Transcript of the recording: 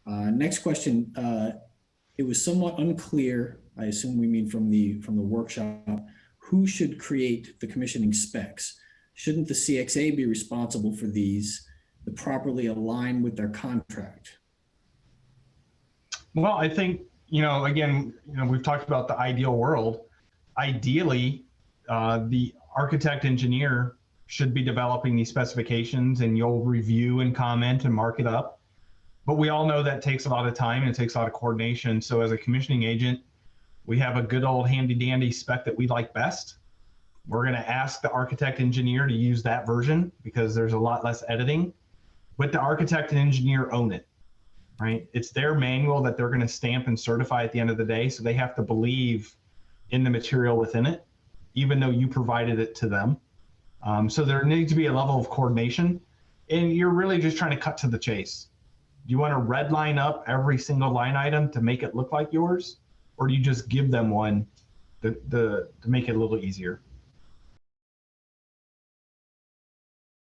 Next question. It was somewhat unclear, I assume we mean from the workshop, who should create the commissioning specs? Shouldn't the CxA be responsible for these to properly align with their contract? Well, I think, again, we've talked about the ideal world. Ideally, the architect engineer should be developing these specifications, and you'll review and comment and mark it up. But we all know that takes a lot of time and it takes a lot of coordination. So as a commissioning agent, we have a good old handy dandy spec that we like best. We're going to ask the architect engineer to use that version because there's a lot less editing, but the architect and engineer own it, right? It's their manual that they're going to stamp and certify at the end of the day. So they have to believe in the material within it, even though you provided it to them. So there needs to be a level of coordination, and you're really just trying to cut to the chase. Do you want to red line up every single line item to make it look like yours? Or do you just give them one to make it a little easier?